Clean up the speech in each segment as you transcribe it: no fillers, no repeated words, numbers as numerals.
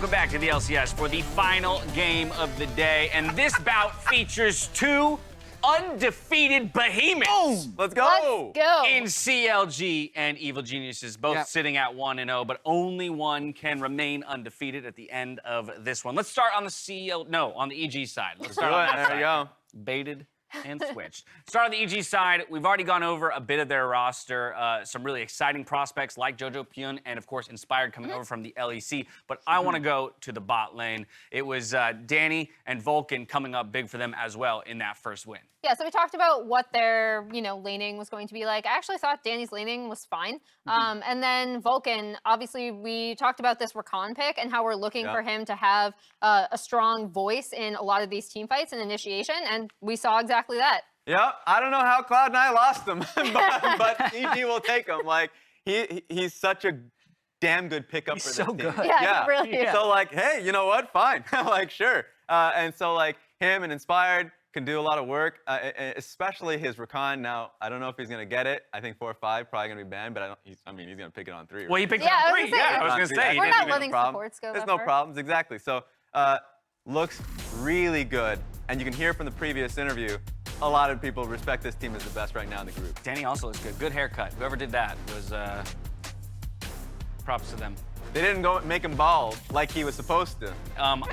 welcome back to the LCS for the final game of the day. And this bout features two undefeated behemoths. Boom! Let's go! Let's go. In CLG and Evil Geniuses, both sitting at 1-0, but only one can remain undefeated at the end of this one. Let's start on the on the EG side. Let's start on that There side. you go. Baited and switched. Start on the EG side. We've already gone over a bit of their roster. Some really exciting prospects like Jojo Pyun and, of course, Inspired coming over from the LEC. But I want to go to the bot lane. It was Danny and Vulcan coming up big for them as well in that first win. Yeah, so we talked about what their, laning was going to be like. I actually thought Danny's laning was fine. And then Vulcan, obviously, we talked about this Rakan pick and how we're looking for him to have a strong voice in a lot of these team fights and initiation, and we saw exactly that. Yeah, I don't know how Cloud9 lost him, but EG will take him. Like, he's such a damn good pickup for this team. Good. Yeah, he really is. So, like, hey, you know what? Fine. Like, sure. And so, like, him and Inspired can do a lot of work, especially his Rakan. Now, I don't know if he's going to get it. I think 4-5 probably going to be banned, but he's going to pick it on 3. Well, he picked it Yeah, on I was 3. gonna say, Yeah, I was going to say. We're not no letting problem. supports go There's that no far. problems, exactly. So, looks really good. And you can hear from the previous interview, a lot of people respect this team as the best right now in the group. Danny also looks good. Good haircut. Whoever did that was props to them. They didn't go make him bald like he was supposed to.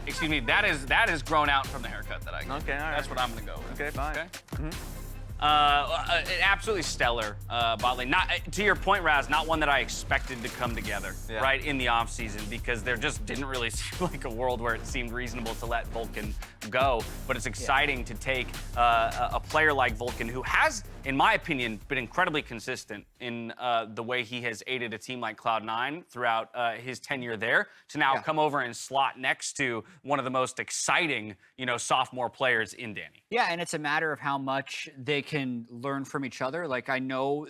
Excuse me, that is grown out from the haircut that I got. Okay, all right. That's what I'm gonna go with. Okay, fine. Okay. Absolutely stellar bot lane. Not to your point, Raz, not one that I expected to come together right in the off season, because there just didn't really seem like a world where it seemed reasonable to let Vulcan go. But it's exciting to take a player like Vulcan, who has, in my opinion, been incredibly consistent in the way he has aided a team like Cloud9 throughout his tenure there, to now come over and slot next to one of the most exciting, sophomore players in Danny. Yeah, and it's a matter of how much they can learn from each other. Like, I know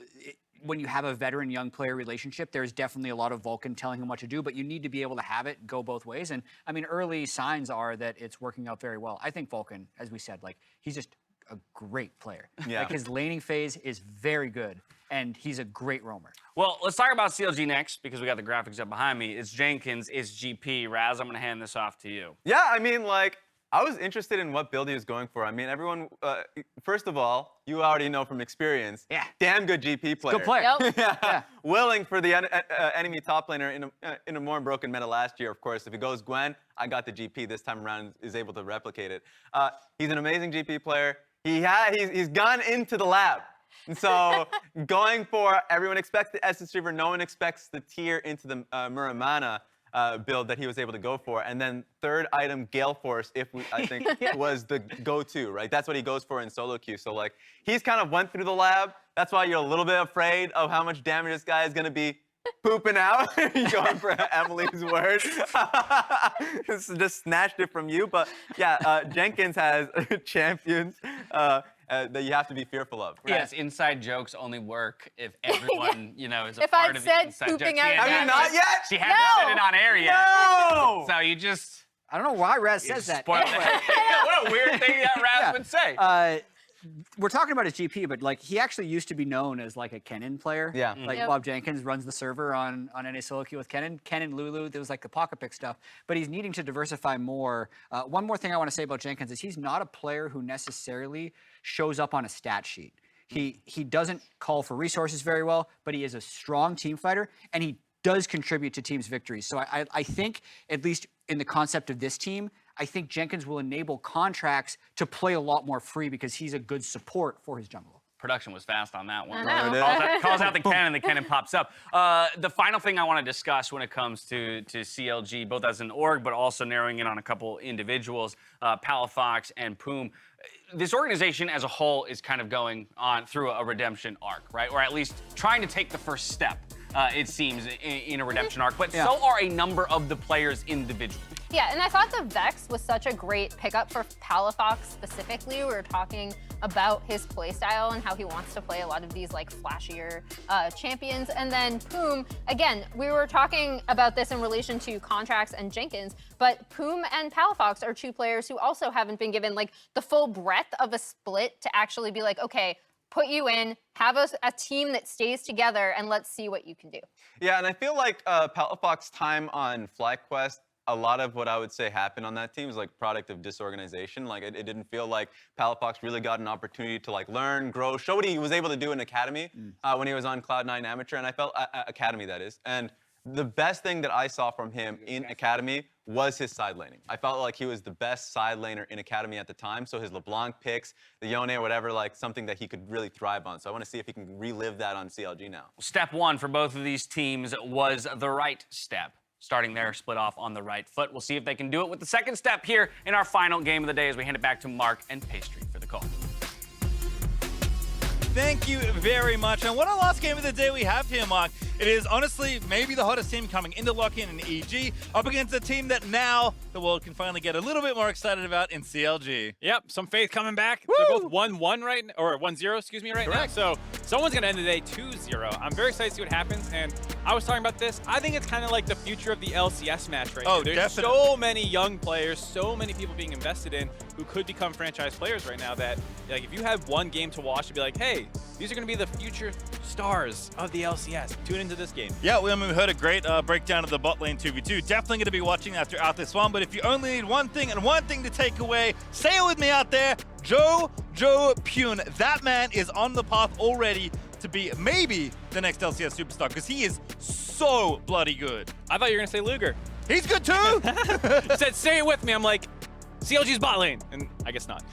when you have a veteran young player relationship, there's definitely a lot of Vulcan telling him what to do, but you need to be able to have it go both ways. And I mean, early signs are that it's working out very well. I think Vulcan, as we said, like, he's just a great player. Yeah. Like, his laning phase is very good, and he's a great roamer. Well, let's talk about CLG next, because we got the graphics up behind me. It's Jenkins, it's GP. Raz, I'm going to hand this off to you. Yeah, I mean, like, I was interested in what build he was going for. I mean, everyone, first of all, you already know from experience, damn good GP player. Good player. Yep. Yeah. Willing for the enemy top laner in a more broken meta last year, of course. If it goes Gwen, I got the GP this time around, is able to replicate it. He's an amazing GP player. He's gone into the lab. And so going for, everyone expects the Essence Reaver, no one expects the tier into the Muramana build that he was able to go for. And then third item, Gale Force, I think was the go-to, right? That's what he goes for in solo queue. So, like, he's kind of went through the lab. That's why you're a little bit afraid of how much damage this guy is going to be pooping out. Going for Emily's word. Just snatched it from you. But yeah, Jenkins has champions that you have to be fearful of. Yes, inside jokes only work if everyone, is a If part I'd of the said inside pooping joke. out She Have hadn't- you not yet? She hasn't said it on air yet. No! So you just I don't know why Raz says that. spoiled Anyway. it. What a weird thing that Raz would say. We're talking about his GP, but like, he actually used to be known as like a Kennen player. Yeah. Like, Yep. Bob Jenkins runs the server on NA Solo Queue with Kennen. Kennen, Lulu, there was like the pocket pick stuff, but he's needing to diversify more. One more thing I want to say about Jenkins is he's not a player who necessarily shows up on a stat sheet. He doesn't call for resources very well, but he is a strong team fighter, and he does contribute to teams' victories. So I think, at least in the concept of this team, I think Jenkins will enable contracts to play a lot more free, because he's a good support for his jungle. Production was fast on that one. I know. Calls out the cannon pops up. The final thing I want to discuss when it comes to CLG, both as an org, but also narrowing in on a couple individuals, Palafox and Poom. This organization as a whole is kind of going on through a redemption arc, right? Or at least trying to take the first step, it seems, in a redemption arc. But so are a number of the players individually. Yeah, and I thought the Vex was such a great pickup for Palafox specifically. We were talking about his playstyle and how he wants to play a lot of these like flashier champions. And then Poom, again, we were talking about this in relation to contracts and Jenkins, but Poom and Palafox are two players who also haven't been given like the full breadth of a split to actually be like, okay, put you in, have a team that stays together, and let's see what you can do. Yeah, and I feel like Palafox's time on FlyQuest a lot of what I would say happened on that team is like product of disorganization. Like it didn't feel like Palafox really got an opportunity to like learn, grow, show what he was able to do in Academy when he was on Cloud9 Amateur, and I felt Academy, that is. And the best thing that I saw from him in Academy was his side laning. I felt like he was the best side laner in Academy at the time. So his LeBlanc picks, the Yone or whatever, like something that he could really thrive on. So I want to see if he can relive that on CLG now. Step one for both of these teams was the right step. Starting there, split off on the right foot. We'll see if they can do it with the second step here in our final game of the day as we hand it back to Mark and Pastry for the call. Thank you very much. And what a last game of the day we have here, Mark. It is honestly maybe the hottest team coming into lock-in in EG, up against a team that now the world can finally get a little bit more excited about in CLG. Yep, some faith coming back. Woo! They're both 1-1 right now, or 1-0, excuse me, right Correct. now. So someone's going to end the day 2-0. I'm very excited to see what happens. And I was talking about this. I think it's kind of like the future of the LCS match right now. There's Definitely. so many young players, so many people being invested in who could become franchise players right now that, like, if you have one game to watch, you'd be like, hey, these are going to be the future stars of the LCS. Tune into this game. Yeah, we heard a great breakdown of the bot lane 2v2. Definitely going to be watching that throughout this one. But if you only need one thing and one thing to take away, say it with me out there, Joe Pune. That man is on the path already to be maybe the next LCS superstar because he is so bloody good. I thought you were going to say Luger. He's good too! You said, say it with me. I'm like, CLG's bot lane. And I guess not.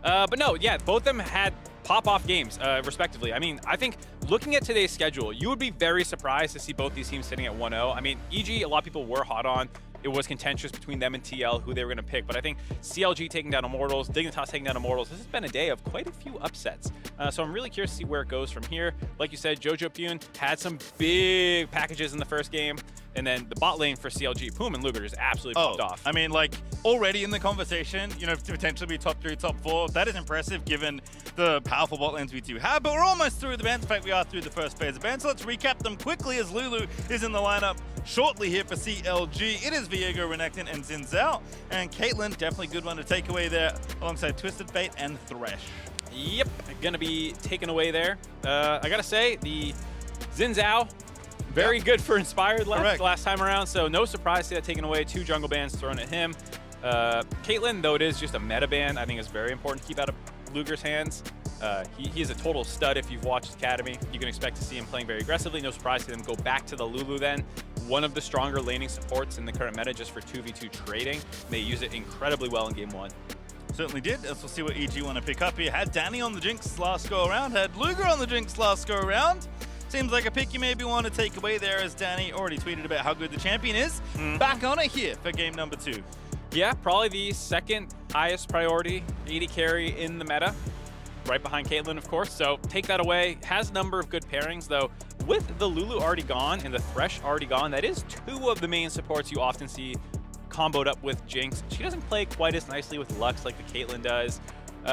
But no, yeah, both of them had pop-off games, respectively. I mean, I think looking at today's schedule, you would be very surprised to see both these teams sitting at 1-0. I mean, EG, a lot of people were hot on. It was contentious between them and TL, who they were going to pick. But I think CLG taking down Immortals, Dignitas taking down Immortals, this has been a day of quite a few upsets. So I'm really curious to see where it goes from here. Like you said, Jojo Pune had some big packages in the first game. And then the bot lane for CLG, Poom and Luger just absolutely popped off. I mean, like, already in the conversation, you know, to potentially be top 3, top 4, that is impressive given the powerful bot lanes we do have. But we're almost through the bans. In fact, we are through the first phase of bans. So let's recap them quickly as Lulu is in the lineup shortly here for CLG. It is Viego, Renekton, and Xin Zhao. And Caitlyn, definitely a good one to take away there alongside Twisted Fate and Thresh. Yep, gonna be taken away there. I gotta say, the Xin Zhao, very good for Inspired last time around, so no surprise to see that taken away. 2 jungle bans thrown at him. Caitlyn, though it is just a meta ban, I think is very important to keep out of Luger's hands. He is a total stud if you've watched Academy. You can expect to see him playing very aggressively. No surprise to them go back to the Lulu then. One of the stronger laning supports in the current meta just for 2v2 trading. They use it incredibly well in game 1. Certainly did. As we'll see what EG want to pick up here. Had Danny on the Jinx last go around, had Luger on the Jinx last go around. Seems like a pick you maybe want to take away there, as Danny already tweeted about how good the champion is. Back on it here for game number 2. Yeah, probably the second highest priority AD carry in the meta. Right behind Caitlyn, of course. So take that away. Has a number of good pairings, though. With the Lulu already gone and the Thresh already gone, that is 2 of the main supports you often see comboed up with Jinx. She doesn't play quite as nicely with Lux like the Caitlyn does.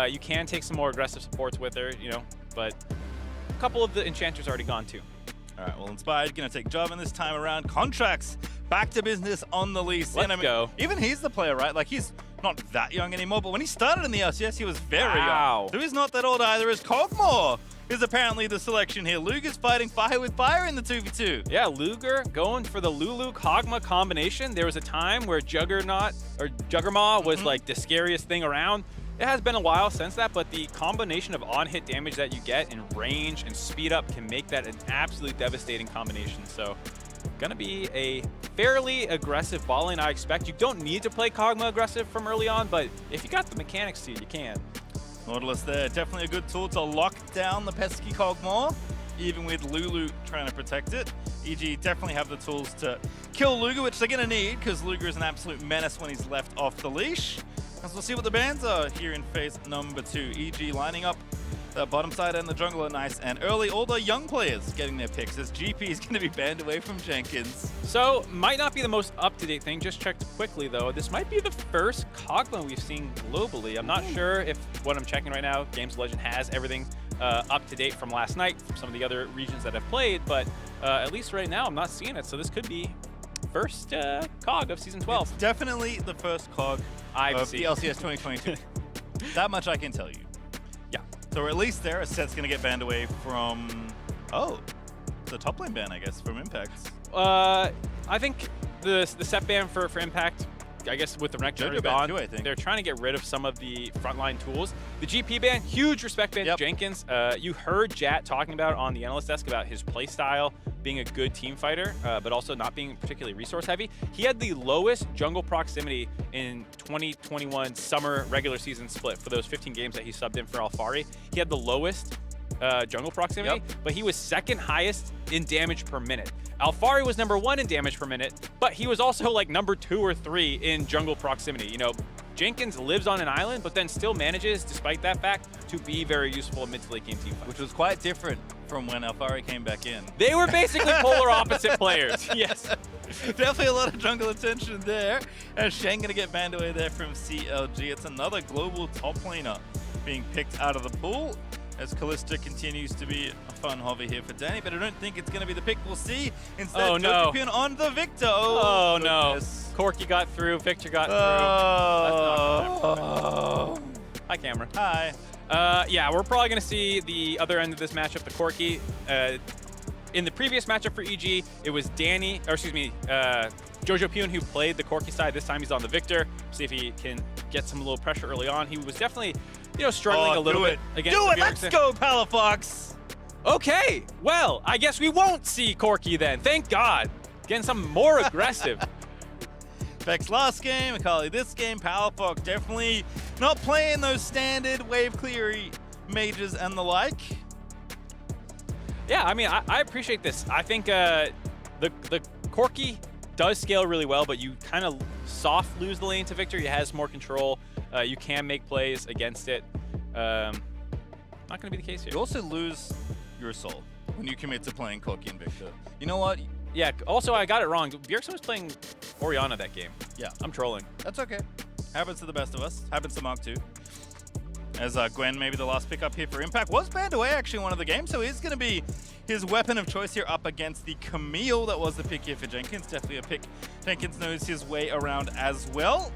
You can take some more aggressive supports with her, you know, but a couple of the enchanters already gone too. All right, well, Inspired going to take Jarvan this time around. Contracts back to business on the lease. Let's go. Even he's the player, right? Like, he's not that young anymore, but when he started in the LCS, he was very young. So he's not that old either, as Kog'Maw is apparently the selection here. Luger's fighting fire with fire in the 2v2. Yeah, Luger going for the Lulu Kog'Maw combination. There was a time where Juggernaut was like the scariest thing around. It has been a while since that, but the combination of on-hit damage that you get in range and speed up can make that an absolutely devastating combination. So, gonna be a fairly aggressive bot lane, I expect. You don't need to play Kog'Maw aggressive from early on, but if you got the mechanics to, you can. Nautilus there, definitely a good tool to lock down the pesky Kog'Maw, even with Lulu trying to protect it. EG definitely have the tools to kill Luger, which they're gonna need, because Luger is an absolute menace when he's left off the leash. As we'll see what the bans are here in phase number 2. EG lining up the bottom side and the jungle are nice and early. All the young players getting their picks, as GP is going to be banned away from Jenkins. So, might not be the most up-to-date thing. Just checked quickly, though. This might be the first Kog'Maw we've seen globally. I'm not sure if what I'm checking right now, Games of Legend has everything up-to-date from last night, from some of the other regions that I've played, but at least right now, I'm not seeing it. So this could be first COG of Season 12. It's definitely the first COG of the LCS 2022. That much I can tell you. Yeah. So at least there, a set's going to get banned away from... Oh, it's a top lane ban, I guess, from Impact. I think the set ban for Impact I guess with the Renekton already Jojo ban gone, too, I think. they're trying to get rid of some of the frontline tools. The GP ban, huge respect ban to Jenkins. You heard Jat talking about on the analyst desk about his play style being a good team fighter, but also not being particularly resource heavy. He had the lowest jungle proximity in 2021 summer regular season split for those 15 games that he subbed in for Alfari. He had the lowest jungle proximity, but he was second highest in damage per minute. Alfari was number 1 in damage per minute, but he was also like number 2 or 3 in jungle proximity. You know, Jenkins lives on an island, but then still manages, despite that fact, to be very useful in mid to late game team fights. Which was quite different from when Alfari came back in. They were basically polar opposite players. Yes. Definitely a lot of jungle attention there. And Shen gonna get banned away there from CLG. It's another global top laner being picked out of the pool, as Kalista continues to be a fun hobby here for Danny, but I don't think it's going to be the pick we'll see. Instead, Jojo on the Victor. Oh no. Goodness. Corki got through, Victor got through. Hi, Cameron. Hi. Yeah, we're probably going to see the other end of this matchup, the Corki. In the previous matchup for EG, it was Jojo Pune who played the Corki side. This time he's on the Victor. See if he can get some little pressure early on. He was definitely, struggling a little bit against Do it! the Let's go, Palafox! Okay, well, I guess we won't see Corki then. Thank God. Getting something more aggressive. Vex last game, Akali this game, Palafox definitely not playing those standard wave cleary mages and the like. Yeah, I mean, I appreciate this. I think the Corki does scale really well, but you kind of soft lose the lane to Victor. He has more control. You can make plays against it. Not going to be the case here. You also lose your soul when you commit to playing Corki and Victor. You know what? Yeah, also I got it wrong. Bjergsen was playing Orianna that game. Yeah. I'm trolling. That's okay. Happens to the best of us. Happens to Mark too. As Gwen, maybe the last pickup here for Impact, was banned away actually in one of the games, so he's going to be his weapon of choice here up against the Camille. That was the pick here for Jenkins. Definitely a pick Jenkins knows his way around as well.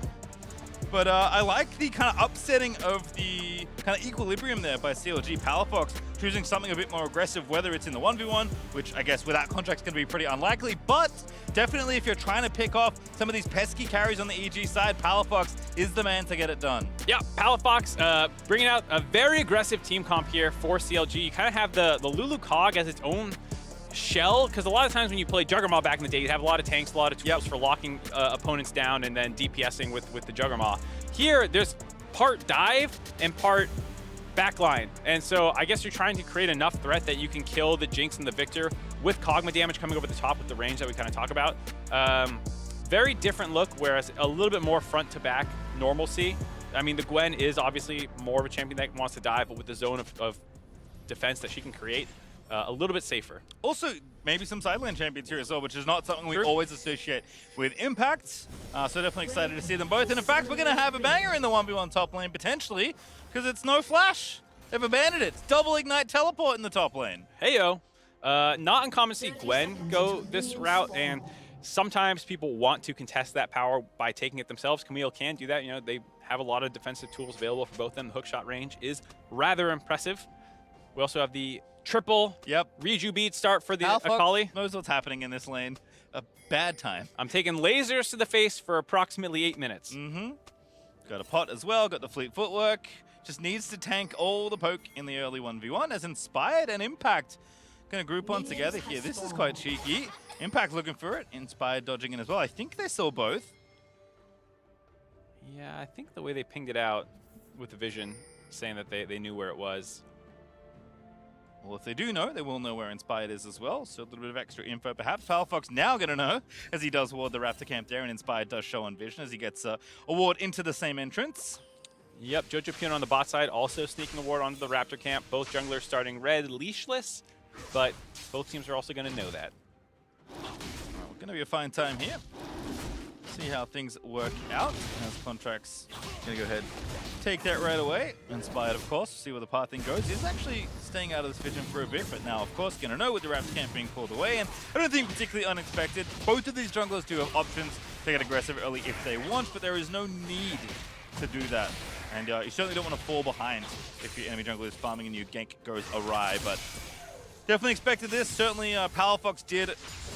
But I like the kind of upsetting of the kind of equilibrium there by CLG. Palafox choosing something a bit more aggressive, whether it's in the 1v1, which I guess without contract's going to be pretty unlikely, but definitely if you're trying to pick off some of these pesky carries on the EG side, Palafox is the man to get it done. Yeah, Palafox bringing out a very aggressive team comp here for CLG. You kind of have the Lulu Cog as its own shell, because a lot of times when you play Juggernaut back in the day, you'd have a lot of tanks, a lot of tools for locking opponents down and then DPSing with the Juggernaut. Here, there's part dive and part backline, and so I guess you're trying to create enough threat that you can kill the Jinx and the Victor with Kog'Maw damage coming over the top with the range that we kind of talk about. Very different look, whereas a little bit more front to back normalcy. I mean, the Gwen is obviously more of a champion that wants to dive, but with the zone of defense that she can create, a little bit safer. Also, maybe some sideline champions here as well, which is not something we always associate with Impact. So definitely excited to see them both. And in fact, we're going to have a banger in the 1v1 top lane, potentially, because it's no flash. They've abandoned it. It's double ignite teleport in the top lane. Heyo. Not uncommon to see Gwen go this route, and sometimes people want to contest that power by taking it themselves. Camille can do that. You know, they have a lot of defensive tools available for both of them. The hookshot range is rather impressive. We also have the triple Reju beat start for the Akali. Knows what's happening in this lane. A bad time. I'm taking lasers to the face for approximately 8 minutes. Got a pot as well, got the fleet footwork. Just needs to tank all the poke in the early 1v1 as Inspired and Impact gonna group on together here. This is quite cheeky. Impact looking for it. Inspired dodging in as well. I think they saw both. Yeah, I think the way they pinged it out with the vision, saying that they knew where it was. Well, if they do know, they will know where Inspired is as well. So a little bit of extra info. Perhaps Palafox now going to know as he does ward the Raptor camp there, and Inspired does show on vision as he gets a ward into the same entrance. Yep, Jojo Pune on the bot side also sneaking a ward onto the Raptor camp. Both junglers starting red leashless, but both teams are also going to know that. Well, going to be a fine time here. See how things work out as Contract's going to go ahead take that right away. Inspired, of course, see where the pathing goes. He's actually staying out of this vision for a bit, but now, of course, going to know with the Raptor camp being pulled away, and I don't think particularly unexpected. Both of these junglers do have options to get aggressive early if they want, but there is no need to do that. And you certainly don't want to fall behind if your enemy jungler is farming and your gank goes awry, but Definitely expected this. Certainly Palafox did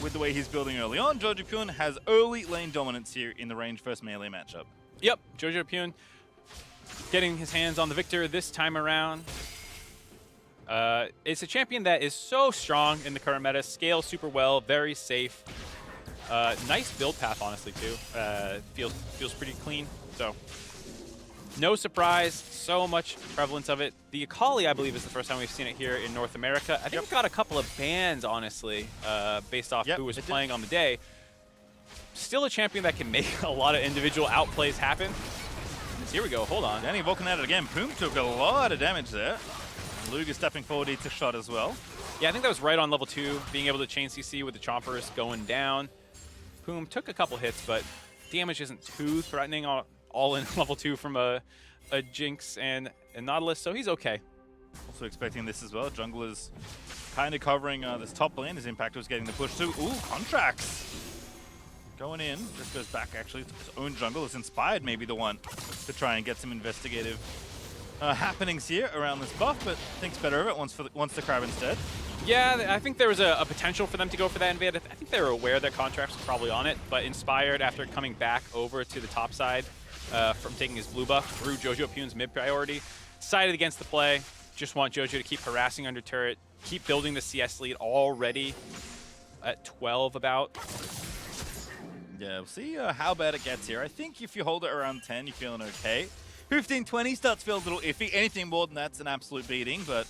with the way he's building early on. Jojo Pyun has early lane dominance here in the range first melee matchup. Yep, Jojo Pyun getting his hands on the victor this time around. It's a champion that is so strong in the current meta, scales super well, very safe. Nice build path, honestly, too. Feels pretty clean, so no surprise, so much prevalence of it. The Akali, I believe, is the first time we've seen it here in North America. I think it got a couple of bans, honestly, based off who was playing on the day. Still a champion that can make a lot of individual outplays happen. Here we go, hold on. Danny Vulcan at it again. Poom took a lot of damage there. Luger stepping forward, eats a shot as well. Yeah, I think that was right on level 2, being able to chain CC with the chompers going down. Poom took a couple hits, but damage isn't too threatening all in level 2 from a Jinx and Nautilus, so he's okay. Also expecting this as well. Jungler's kind of covering this top lane. His impact was getting the push too. Ooh, contracts. Going in. Just goes back actually to his own jungle. It's Inspired maybe the one to try and get some investigative happenings here around this buff, but thinks better of it, wants the crab instead. Yeah, I think there was a potential for them to go for that invade. I think they were aware that Contracts was probably on it, but Inspired, after coming back over to the top side from taking his blue buff through Jojo Pyun's mid priority, decided against the play. Just want Jojo to keep harassing under turret, keep building the CS lead already at 12 about. Yeah, we'll see how bad it gets here. I think if you hold it around 10, you're feeling okay. 15-20 starts to feel a little iffy. Anything more than that's an absolute beating, but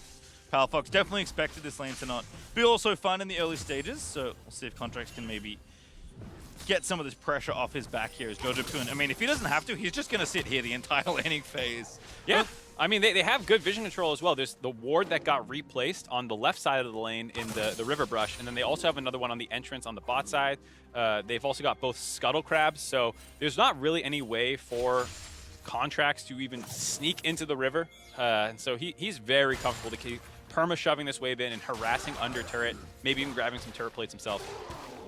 Palafox definitely expected this lane to not be also fun in the early stages, so we'll see if Contracts can maybe get some of this pressure off his back here as Jojo Pyun. I mean, if he doesn't have to, he's just going to sit here the entire laning phase. Yeah, I mean, they have good vision control as well. There's the ward that got replaced on the left side of the lane in the river brush, and then they also have another one on the entrance on the bot side. They've also got both scuttle crabs, so there's not really any way for Contracts to even sneak into the river. And so he's very comfortable to keep perma-shoving this wave in and harassing under turret, maybe even grabbing some turret plates himself.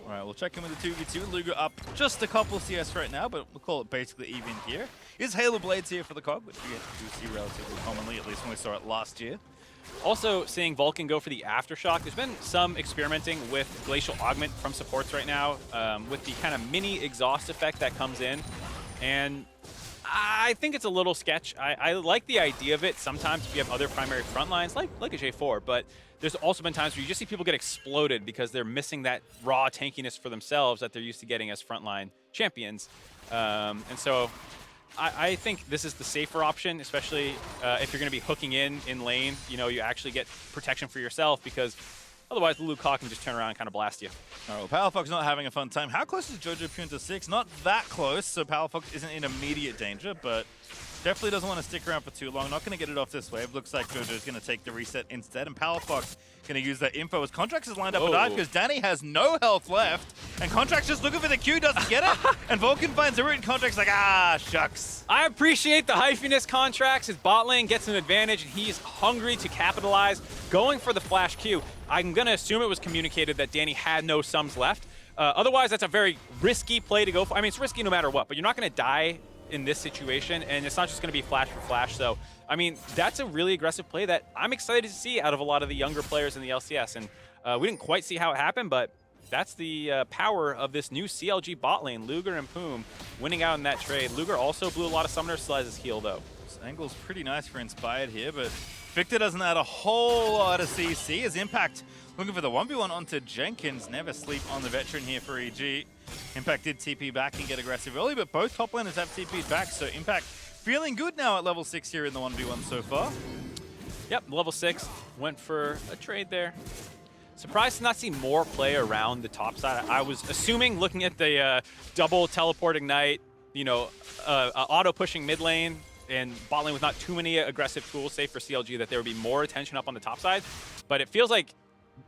All right, we'll check in with the 2v2. Luger up just a couple CS right now, but we'll call it basically even here. Is Halo Blades here for the COG, which we get to see relatively commonly, at least when we saw it last year. Also, seeing Vulcan go for the Aftershock. There's been some experimenting with Glacial Augment from supports right now, with the kind of mini exhaust effect that comes in. And I think it's a little sketch. I like the idea of it sometimes if you have other primary front lines, like a J4, but there's also been times where you just see people get exploded because they're missing that raw tankiness for themselves that they're used to getting as frontline champions. And so I think this is the safer option, especially if you're going to be hooking in lane. You know, you actually get protection for yourself, because otherwise Lulu Caw can just turn around and kind of blast you. All right, well, Palafox not having a fun time. How close is Jojo Pyun to 6? Not that close, so Palafox isn't in immediate danger, but definitely doesn't want to stick around for too long. Not going to get it off this wave. Looks like Jojo's going to take the reset instead, and Palafox going to use that info as Contracts is lined up to die because Danny has no health left, and Contracts just looking for the Q, doesn't get it, and Vulcan finds a root, and Contracts like, ah, shucks. I appreciate the hyphiness. Contracts. His bot lane gets an advantage, and he's hungry to capitalize, going for the flash Q. I'm going to assume it was communicated that Danny had no sums left. Otherwise, that's a very risky play to go for. I mean, it's risky no matter what, but you're not going to die in this situation, and it's not just going to be flash for flash. So, I mean, that's a really aggressive play that I'm excited to see out of a lot of the younger players in the LCS. And we didn't quite see how it happened, but that's the power of this new CLG bot lane. Luger and Poom winning out in that trade. Luger also blew a lot of summoners, still has his heal, though. This angle's pretty nice for Inspired here, but Victor doesn't add a whole lot of CC. His Impact looking for the 1v1 onto Jenkins. Never sleep on the veteran here for EG. Impact did TP back and get aggressive early, but both top laners have TP'd back, so Impact feeling good now at level 6 here in the 1v1 so far. Yep, level 6. Went for a trade there. Surprised to not see more play around the top side. I was assuming, looking at the double teleport ignite, you know, auto-pushing mid lane, and bot lane with not too many aggressive tools, save for CLG, that there would be more attention up on the top side. But it feels like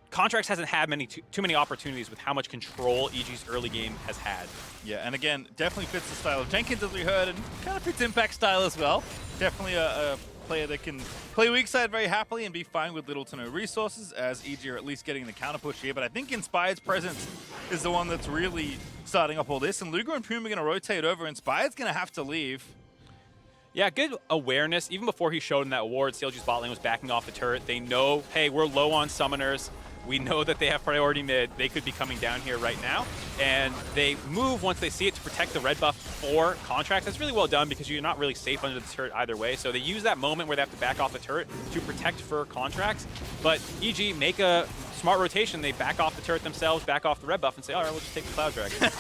Contracts hasn't had too many opportunities with how much control EG's early game has had. Yeah, and again, definitely fits the style of Jenkins, as we heard, and kind of fits Impact style as well. Definitely a player that can play weak side very happily and be fine with little to no resources, as EG are at least getting the counter push here. But I think Inspired's presence is the one that's really starting up all this, and Luger and Poom are going to rotate over. Inspired's going to have to leave. Yeah, good awareness. Even before he showed in that ward, CLG's bot lane was backing off the turret. They know, hey, we're low on summoners. We know that they have priority mid. They could be coming down here right now. And they move once they see it to protect the red buff for Contracts. That's really well done because you're not really safe under the turret either way. So they use that moment where they have to back off the turret to protect for Contracts. But EG make a smart rotation. They back off the turret themselves, back off the red buff, and say, all right, we'll just take the Cloud Dragon.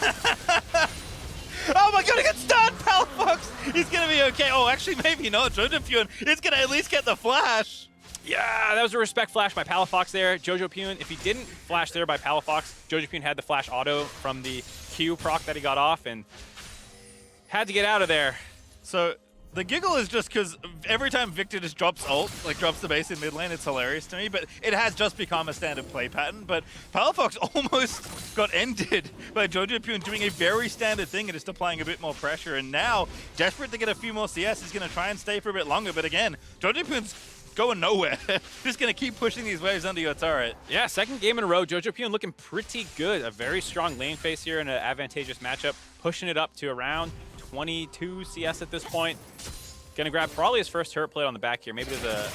Oh my god, he gets stunned! Palafox! He's gonna be okay. Oh, actually, maybe not. Jojo Pune is gonna at least get the flash. Yeah, that was a respect flash by Palafox there. Jojo Pune, if he didn't flash there by Palafox, Jojo Pune had the flash auto from the Q proc that he got off and had to get out of there. So the giggle is just because every time Victor just drops ult, like drops the base in mid lane, it's hilarious to me, but it has just become a standard play pattern. But Palafox almost got ended by Jojo Pune doing a very standard thing and just applying a bit more pressure. And now, desperate to get a few more CS, he's going to try and stay for a bit longer. But again, Jojo Pune's going nowhere. Just going to keep pushing these waves under your turret. Yeah, second game in a row. Jojo Pune looking pretty good. A very strong lane face here in an advantageous matchup. Pushing it up to around 22 CS at this point. Gonna grab probably his first turret plate on the back here. Maybe there's a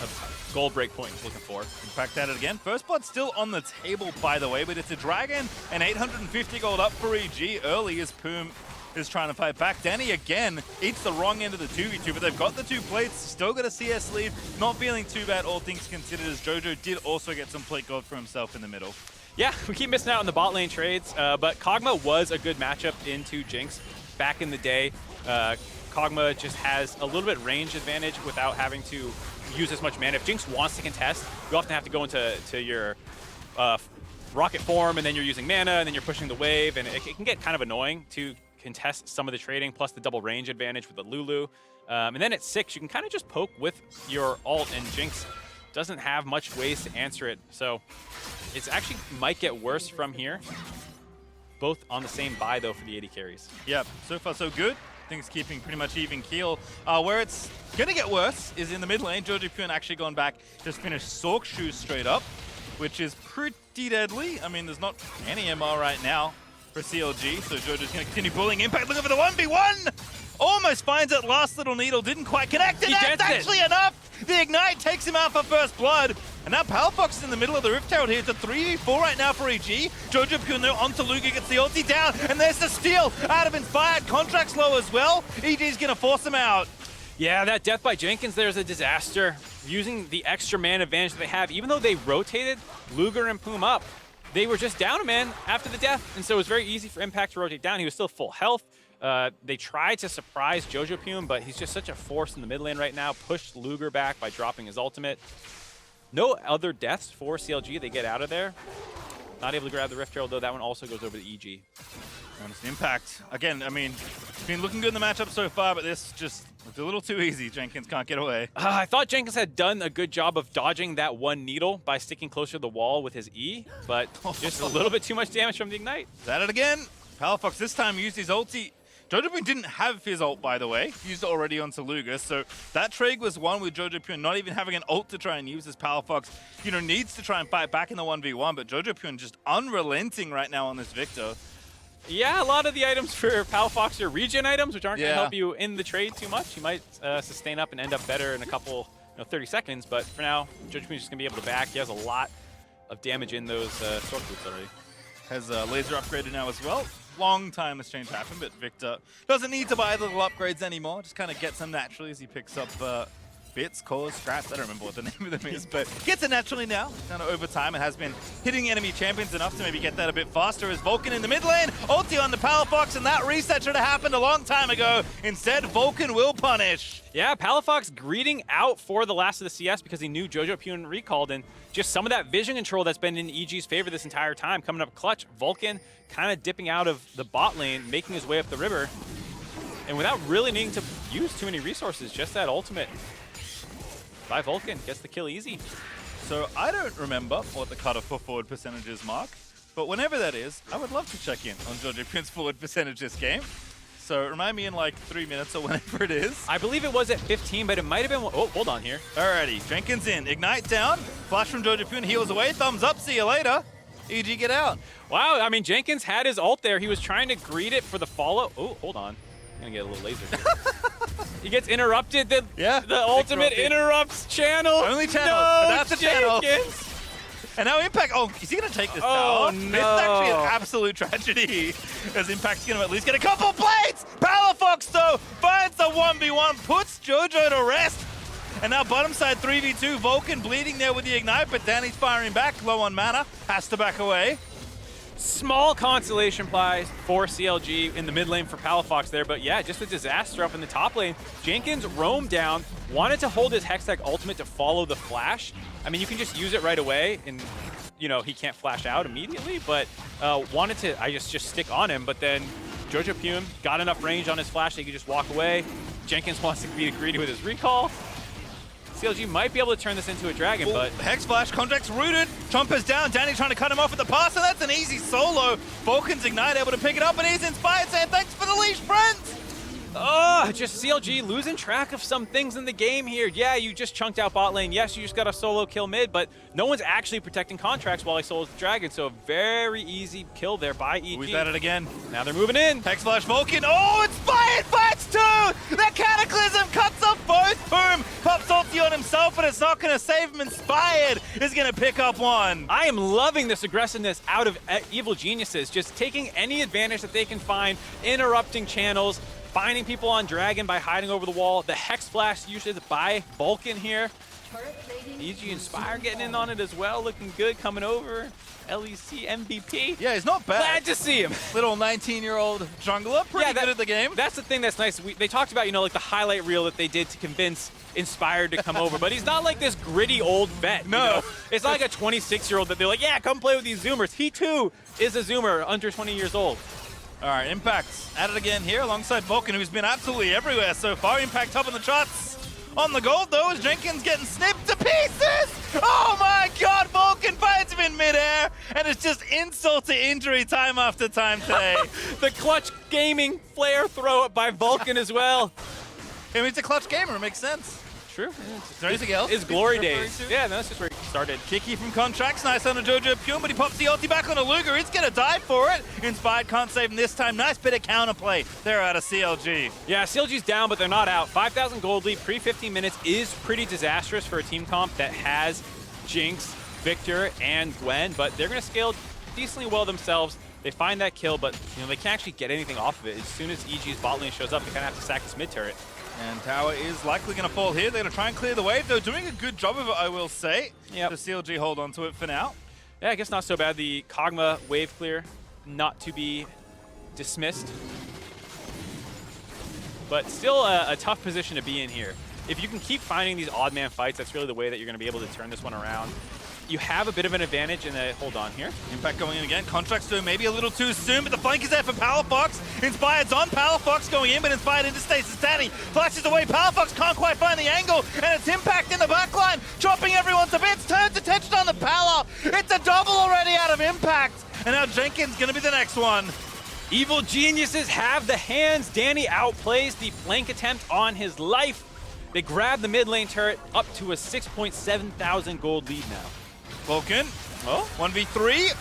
gold break point he's looking for. Impact at it again. First blood still on the table, by the way, but it's a dragon and 850 gold up for EG early as Poom is trying to fight back. Danny again eats the wrong end of the 2v2, but they've got the 2 plates, still got a CS lead. Not feeling too bad, all things considered, as Jojo did also get some plate gold for himself in the middle. Yeah, we keep missing out on the bot lane trades, but Kog'Maw was a good matchup into Jinx back in the day. Kog'Maw just has a little bit range advantage without having to use as much mana. If Jinx wants to contest, you often have to go into your rocket form, and then you're using mana, and then you're pushing the wave, and it can get kind of annoying to contest some of the trading, plus the double range advantage with the Lulu. And then at 6, you can kind of just poke with your ult, and Jinx doesn't have much ways to answer it. So it's actually might get worse from here. Both on the same buy, though, for the 80 carries. Yep, so far so good. Things keeping pretty much even keel. Where it's going to get worse is in the mid lane. Jojo Pune actually gone back, just finished Sork Shoes straight up, which is pretty deadly. I mean, there's not any MR right now for CLG, so Jojo's going to continue bullying Impact, looking for the 1v1! Almost finds it, last little needle, didn't quite connect, and that's actually enough! The Ignite takes him out for first blood, and now Palafox is in the middle of the Rift Herald here. It's a 3v4 right now for EG. Jojo Pune though onto Luga, gets the ulti down, and there's the steal out of Inspired. Contract's low as well. EG's going to force him out. Yeah, that death by Jenkins there is a disaster. Using the extra man advantage that they have, even though they rotated Luger and Poom up, they were just down a man after the death, and so it was very easy for Impact to rotate down. He was still full health. They tried to surprise Jojo Pune, but he's just such a force in the mid lane right now. Pushed Luger back by dropping his ultimate. No other deaths for CLG. They get out of there. Not able to grab the Rift Herald, though. That one also goes over to EG. Honest Impact. Again, I mean, it's been looking good in the matchup so far, but this just looked a little too easy. Jenkins can't get away. I thought Jenkins had done a good job of dodging that one needle by sticking closer to the wall with his E, but just a little bit too much damage from the Ignite. Is that it again? Palafox this time used his ulti. Jojo Pune didn't have his ult, by the way. Used it already onto Luga, so that trade was won with Jojo Pune not even having an ult to try and use as Palafox, needs to try and fight back in the 1v1, but Jojo Pune just unrelenting right now on this Victor. Yeah, a lot of the items for Palafox are regen items, which aren't going to help you in the trade too much. You might sustain up and end up better in a couple, 30 seconds, but for now, Jojo Pune's just going to be able to back. He has a lot of damage in those sword boots already. Has laser upgraded now as well. Long time this change happened, but Victor doesn't need to buy the little upgrades anymore. Just kind of gets them naturally as he picks up bits, cores, scraps. I don't remember what the name of them is, but gets it naturally now. Kind of over time, it has been hitting enemy champions enough to maybe get that a bit faster as Vulcan in the mid lane. Ulti on the Palafox, and that reset should have happened a long time ago. Instead, Vulcan will punish. Yeah, Palafox greeting out for the last of the CS because he knew Jojo Pune recalled, and just some of that vision control that's been in EG's favor this entire time coming up clutch. Vulcan kind of dipping out of the bot lane, making his way up the river, and without really needing to use too many resources, just that ultimate by Vulcan gets the kill easy. So I don't remember what the cutoff for forward percentages mark, but whenever that is, I would love to check in on Jojo Pune's forward percentage this game. So remind me in like 3 minutes or whenever it is. I believe it was at 15, but it might have been... Oh, hold on here. Alrighty, Jenkins in. Ignite down. Flash from Jojo Pune. Heals away. Thumbs up. See you later. EG, get out. Wow, I mean, Jenkins had his ult there. He was trying to greet it for the follow. Oh, hold on. I'm going to get a little laser here. He gets interrupted. The ultimate interrupts channel. Only channel. No, But that's the channel. And now Impact, oh, is he going to take this Oh, tower? no. This is actually an absolute tragedy, as Impact's going to at least get a couple plates! Palafox, though, finds the 1v1, puts Jojo to rest. And now bottom side 3v2, Vulcan bleeding there with the Ignite, but Danny's firing back, low on mana, has to back away. Small consolation prize for CLG in the mid lane for Palafox there, but yeah, just a disaster up in the top lane. Jenkins roamed down, wanted to hold his Hextech ultimate to follow the flash. I mean, you can just use it right away, and you know he can't flash out immediately, but wanted to, I just stick on him, but then Jojo Pume got enough range on his flash that he could just walk away. Jenkins wants to be greedy with his recall. CLG might be able to turn this into a dragon, but... Hex Flash, Contract's rooted, Chompers down, Danny trying to cut him off at the pass, and that's an easy solo. Vulcan's Ignite able to pick it up, and he's inspired, saying thanks for the leash, friends! Just CLG losing track of some things in the game here. Yeah, you just chunked out bot lane. Yes, you just got a solo kill mid, but no one's actually protecting contracts while he solos the dragon, so a very easy kill there by EG. We've had it again. Now they're moving in. Hex Flash, Vulcan, oh, Inspired fights too! The Cataclysm cuts off both Boom! Pops ulti on himself, but it's not going to save him. Inspired is going to pick up one. I am loving this aggressiveness out of Evil Geniuses, just taking any advantage that they can find, interrupting channels, finding people on Dragon by hiding over the wall. The Hex Flash used by Vulcan here. EG Inspire getting in on it as well, looking good, coming over. LEC MVP. Yeah, he's not bad. Glad to see him. Little 19-year-old jungler, pretty good at the game. That's the thing that's nice. They talked about, you know, like the highlight reel that they did to convince Inspired to come over, but he's not like this gritty old vet. No. You know? It's not like a 26-year-old that they're like, yeah, come play with these Zoomers. He too is a Zoomer, under 20 years old. All right, Impact at it again here alongside Vulcan, who's been absolutely everywhere so far. Impact top of the charts. On the gold, though, is Jenkins getting snipped to pieces! Oh my god, Vulcan finds him in midair, and it's just insult to injury time after time today. The clutch gaming flare throw up by Vulcan as well. I mean, it's a clutch gamer, it makes sense. True. Is there anything else? His glory referring days. to? Yeah, no, that's just where he started. Kicky from Contracts, nice on a Jojo Pume, but he pops the ulti back on a Luger. It's gonna die for it. Inspired can't save him this time. Nice bit of counterplay there out of CLG. Yeah, CLG's down, but they're not out. 5,000 gold lead pre-15 minutes is pretty disastrous for a team comp that has Jinx, Victor, and Gwen, but they're gonna scale decently well themselves. They find that kill, but you know they can't actually get anything off of it. As soon as EG's bot lane shows up, they kind of have to sack this mid turret. And tower is likely going to fall here. They're going to try and clear the wave. They're doing a good job of it, I will say. Yep. The CLG hold on to it for now. Yeah, I guess not so bad. The Kog'Maw wave clear, not to be dismissed. But still a tough position to be in here. If you can keep finding these odd man fights, that's really the way that you're going to be able to turn this one around. You have a bit of an advantage in the hold on here. Impact going in again. Contracts doing maybe a little too soon, but the flank is there for Palafox. Inspired's on. Palafox going in, but Inspired into stasis. Danny flashes away. Palafox can't quite find the angle, and it's Impact in the backline, chopping everyone to bits. Turns attention on the Pala. It's a double already out of Impact, and now Jenkins going to be the next one. Evil Geniuses have the hands. Danny outplays the flank attempt on his life. They grab the mid lane turret up to a 6.7 thousand gold lead now. Vulcan, 1v3.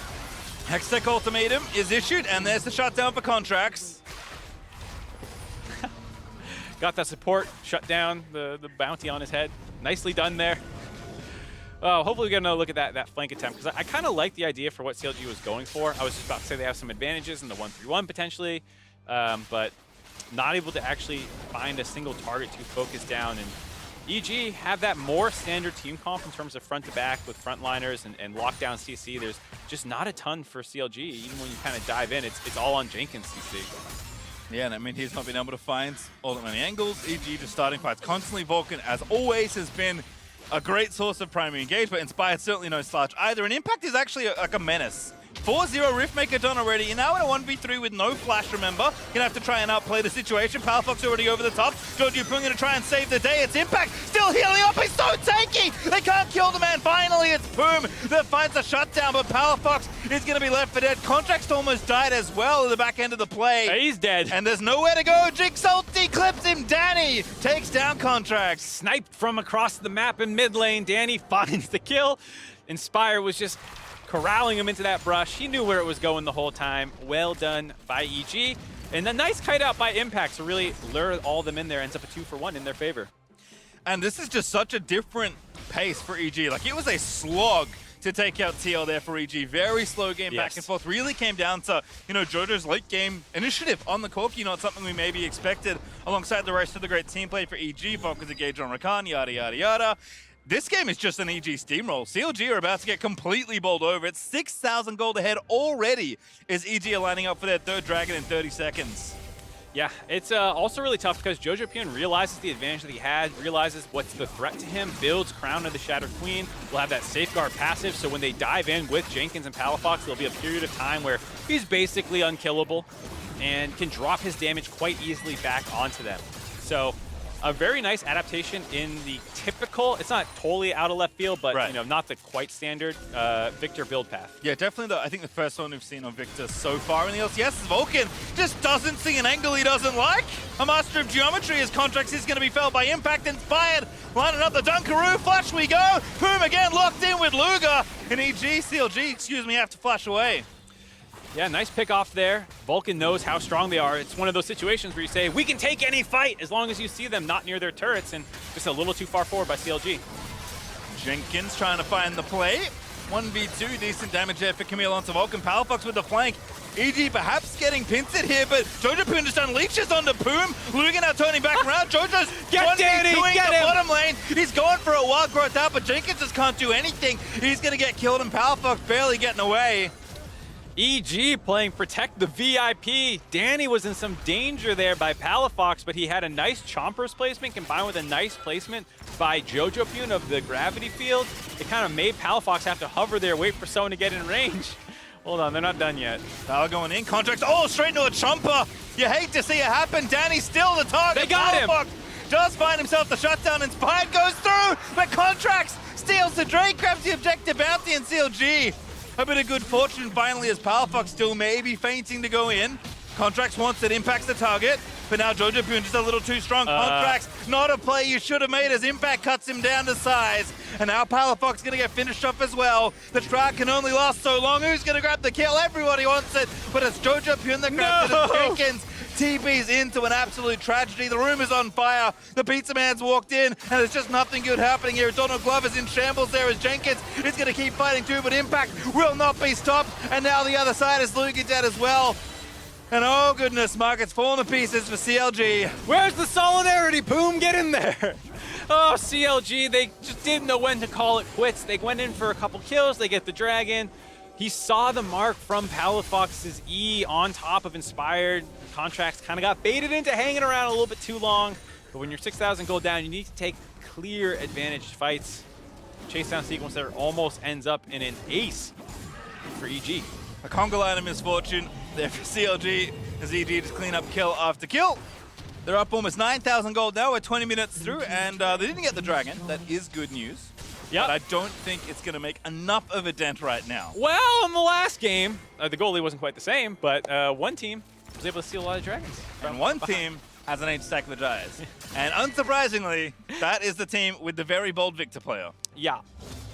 Hextech ultimatum is issued, and there's the shutdown for Contracts. Got that support, shut down the bounty on his head. Nicely done there. Hopefully we get another look at that flank attempt, because I kind of like the idea for what CLG was going for. I was just about to say they have some advantages in the 1-3-1 potentially, but not able to actually find a single target to focus down. And EG have that more standard team comp in terms of front to back with frontliners and lockdown CC. There's just not a ton for CLG. Even when you kind of dive in, it's all on Jenkins CC. Yeah, and I mean, he's not been able to find all that many angles. EG just starting fights constantly. Vulcan, as always, has been a great source of primary engagement. Inspired certainly no slouch either. And Impact is actually like a menace. 4-0 Riftmaker done already. You're now in a 1v3 with no flash, remember. Gonna have to try and outplay the situation. Palafox already over the top. Jojo Pung gonna try and save the day. It's Impact still healing up. He's so tanky. They can't kill the man. Finally, it's Boom that finds a shutdown, but Palafox is gonna be left for dead. Contracts almost died as well at the back end of the play. He's dead. And there's nowhere to go. Jinx ulti clips him. Danny takes down Contracts. Sniped from across the map in mid lane. Danny finds the kill. Inspire was just corralling him into that brush. He knew where it was going the whole time. Well done by EG. And a nice kite out by Impact to really lure all of them in there. Ends up a 2-for-1 in their favor. And this is just such a different pace for EG. Like, it was a slog to take out TL there for EG. Very slow game back and forth. Really came down to, Jojo's late game initiative on the Corki, not something we maybe expected alongside the rest of the great team play for EG. Volkers engaged on Rakan, yada, yada, yada. This game is just an EG steamroll. CLG are about to get completely bowled over. It's 6,000 gold ahead already as EG are lining up for their third dragon in 30 seconds. Yeah, it's also really tough because Jojo realizes the advantage that he had, realizes what's the threat to him, builds Crown of the Shattered Queen, will have that Safeguard passive, so when they dive in with Jenkins and Palafox, there'll be a period of time where he's basically unkillable and can drop his damage quite easily back onto them. So a very nice adaptation in the typical, it's not totally out of left field, but not the quite standard Victor build path. Yeah, definitely. I think the first one we've seen on Victor so far in the LCS is Vulcan just doesn't see an angle he doesn't like. A master of geometry, his contracts is going to be felt by impact, inspired, lining up the Dunkaroo, flash we go. Boom again, locked in with Luga, and CLG, have to flash away. Yeah, nice pick off there. Vulcan knows how strong they are. It's one of those situations where you say, we can take any fight as long as you see them not near their turrets, and just a little too far forward by CLG. Jenkins trying to find the play. 1v2, decent damage there for Camille onto Vulcan. Palafox with the flank. EG perhaps getting pincered here, but Jojo Poon just unleashes onto Poom. Luga now turning back around. Jojo's 1v2ing the bottom lane. He's going for a wild growth out, but Jenkins just can't do anything. He's going to get killed, and Palafox barely getting away. EG playing Protect the VIP. Danny was in some danger there by Palafox, but he had a nice Chompers placement combined with a nice placement by Jojo Pune of the gravity field. It kind of made Palafox have to hover there, wait for someone to get in range. Hold on, they're not done yet. Power going in, contracts, straight into a Chomper. You hate to see it happen. Danny's still the target. They got Palafox him. Does find himself the shutdown. Inspired goes through, but Contracts steals the Drake, grabs the objective bounty, and CLG. A bit of good fortune finally as Palafox still may be feinting to go in. Contracts wants it, impacts the target, but now Jojo Poon just a little too strong. Contracts, not a play you should have made as Impact cuts him down to size. And now Palafox gonna get finished off as well. The strat can only last so long. Who's gonna grab the kill? Everybody wants it, but it's Jojo Poon that grabs it as Jenkins TP's into an absolute tragedy. The room is on fire. The pizza man's walked in, and there's just nothing good happening here. Donald Glover's in shambles there as Jenkins is going to keep fighting too, but Impact will not be stopped. And now the other side is Luga dead as well. And oh goodness, market's falling to pieces for CLG. Where's the solidarity? Boom, get in there. Oh, CLG, they just didn't know when to call it quits. They went in for a couple kills, they get the dragon. He saw the mark from Palafox's E on top of Inspired. Contracts kind of got baited into hanging around a little bit too long. But when you're 6,000 gold down, you need to take clear advantage fights. Chase down sequence there almost ends up in an ace for EG. A conga line of misfortune there for CLG as EG just clean up kill after kill. They're up almost 9,000 gold now. We're 20 minutes through, and they didn't get the dragon. That is good news. Yep. But I don't think it's going to make enough of a dent right now. Well, in the last game, the goalie wasn't quite the same, but one team was able to steal a lot of dragons. And one team has an H stack of the Giants. And unsurprisingly, that is the team with the very bold Victor player. Yeah,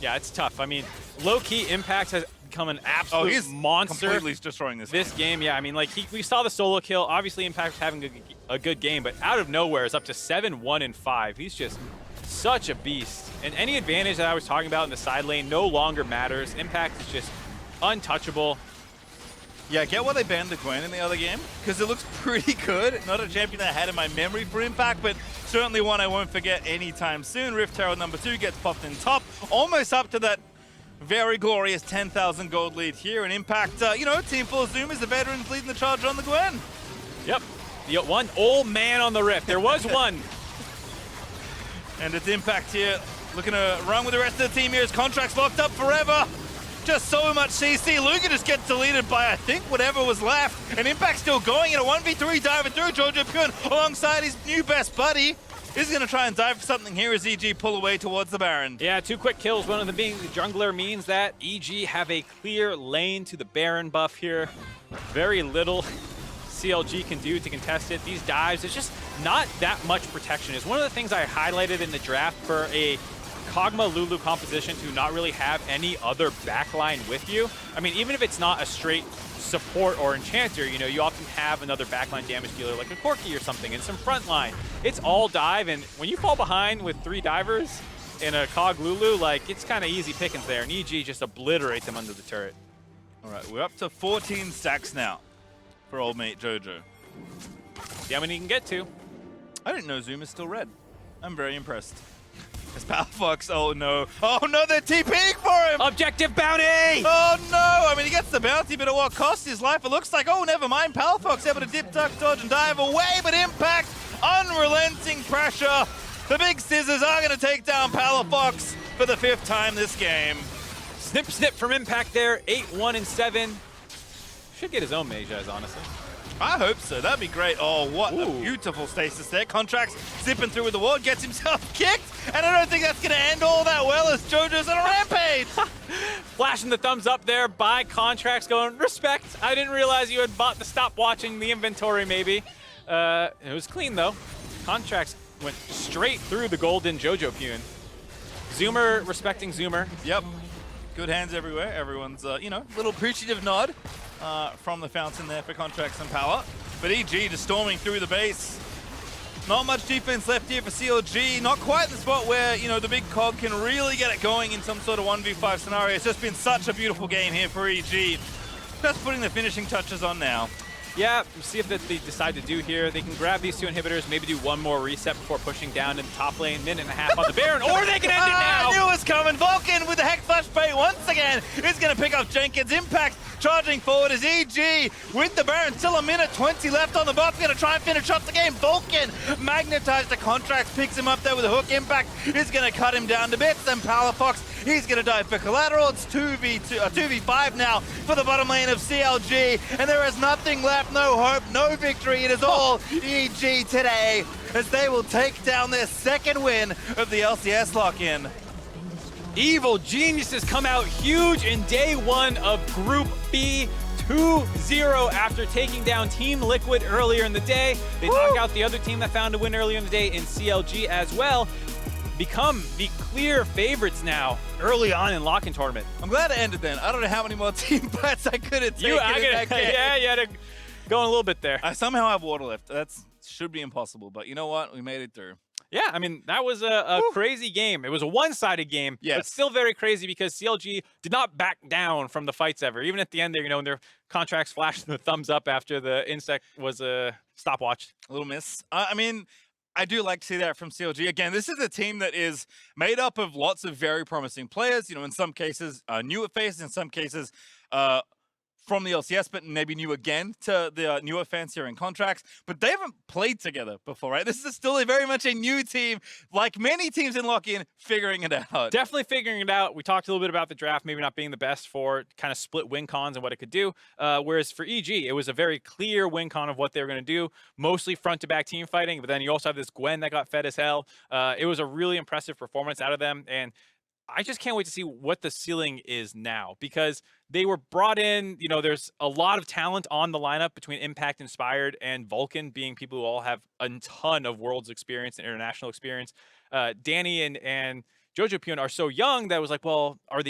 it's tough. I mean, low-key Impact has become an absolute monster. Completely destroying this game. Yeah, I mean, like, we saw the solo kill. Obviously, Impact having a good game, but out of nowhere is up to 7-1-5. He's just such a beast. And any advantage that I was talking about in the side lane no longer matters. Impact is just untouchable. Yeah, get why they banned the Gwen in the other game, because it looks pretty good. Not a champion that I had in my memory for Impact, but certainly one I won't forget anytime soon. Rift Herald number 2 gets popped in top, almost up to that very glorious 10,000 gold lead here. And Impact, team full of Zoom is the veterans leading the charge on the Gwen. Yep, the one old man on the Rift. There was one. And it's Impact here, looking to run with the rest of the team here as Contracts locked up forever. Just so much CC. Luga just gets deleted by, I think, whatever was left. And Impact still going in a 1v3, diving through. Jojo Pune alongside his new best buddy. Is going to try and dive for something here as EG pull away towards the Baron. Yeah, 2 quick kills. One of them being the jungler means that EG have a clear lane to the Baron buff here. Very little CLG can do to contest it. These dives, it's just not that much protection. It's one of the things I highlighted in the draft for a Kog'Maw Lulu composition to not really have any other backline with you. I mean, even if it's not a straight support or enchanter, you often have another backline damage dealer like a Corki or something and some front line. It's all dive, and when you fall behind with 3 divers, in a Cog Lulu, like, it's kind of easy pickings there, and EG just obliterate them under the turret. All right, we're up to 14 stacks now for old mate Jojo. See how many you can get to. I didn't know Zoom is still red. I'm very impressed. It's Powerfox. Oh no. Oh no, they're TPing for him! Objective bounty! Oh no! I mean, he gets the bounty, but at what cost? His life? It looks like, oh, never mind. Powerfox able to dip, duck, dodge, and dive away, but Impact, unrelenting pressure. The big scissors are going to take down Powerfox for the 5th time this game. Snip, snip from Impact there. 8-1 and 7. Should get his own Mages, honestly. I hope so. That'd be great. Oh, what a Ooh. beautiful stasis there. Contracts zipping through with the wall, gets himself kicked, and I don't think that's going to end all that well as JoJo's on a rampage. Flashing the thumbs up there by Contracts going, respect. I didn't realize you had bought the stop watching the inventory maybe. It was clean though. Contracts went straight through the golden JoJo Pune. Zoomer respecting Zoomer. Yep. Good hands everywhere. Everyone's, you know, little appreciative nod from the fountain there for Contracts and Power. But EG just storming through the base. Not much defense left here for CLG. Not quite the spot where, you know, the big cog can really get it going in some sort of 1v5 scenario. It's just been such a beautiful game here for EG. Just putting the finishing touches on now. Yeah, we'll see if that they decide to do here. They can grab these 2 inhibitors, maybe do one more reset before pushing down in the top lane, minute and a half on the Baron, or they can end it now! I knew it was coming. Vulcan with the Hex Flash bait once again is going to pick up Jenkins. Impact charging forward as EG with the Baron. Still a minute 20 left on the buff. Going to try and finish up the game. Vulcan magnetized the Contracts, picks him up there with a hook. Impact is going to cut him down to bits. Then Powerfox, he's going to dive for collateral. It's 2v5 now for the bottom lane of CLG. And there is nothing left, no hope, no victory. It is all EG today as they will take down their 2nd win of the LCS lock-in. Evil Geniuses come out huge in day 1 of Group B. 2-0 after taking down Team Liquid earlier in the day. They knock out the other team that found a win earlier in the day in CLG as well. Become the clear favorites now early on in Lock-in Tournament. I'm glad it ended then. I don't know how many more team fights I could have taken in that game. Yeah, you had to go a little bit there. I somehow have water left. That should be impossible, but you know what? We made it through. Yeah, I mean, that was a crazy game. It was a one-sided game, yes, but still very crazy because CLG did not back down from the fights ever. Even at the end there, you know, when their Contracts flashed the thumbs up after the insect was a stopwatch. A little miss. I mean, I do like to see that from CLG. Again, this is a team that is made up of lots of very promising players. You know, in some cases, newer faces, in some cases, from the LCS, but maybe new again to the newer fans here in Contracts. But they haven't played together before, right? This is still very much a new team, like many teams in Lock-in, figuring it out. Definitely figuring it out. We talked a little bit about the draft maybe not being the best for kind of split win cons and what it could do. Whereas for EG, it was a very clear win con of what they were going to do, mostly front-to-back team fighting. But then you also have this Gwen that got fed as hell. It was a really impressive performance out of them. And I just can't wait to see what the ceiling is now because they were brought in, you know, there's a lot of talent on the lineup between Impact, Inspired, and Vulcan being people who all have a ton of Worlds experience and international experience. Danny and JoJo Pune are so young that it was like, well, are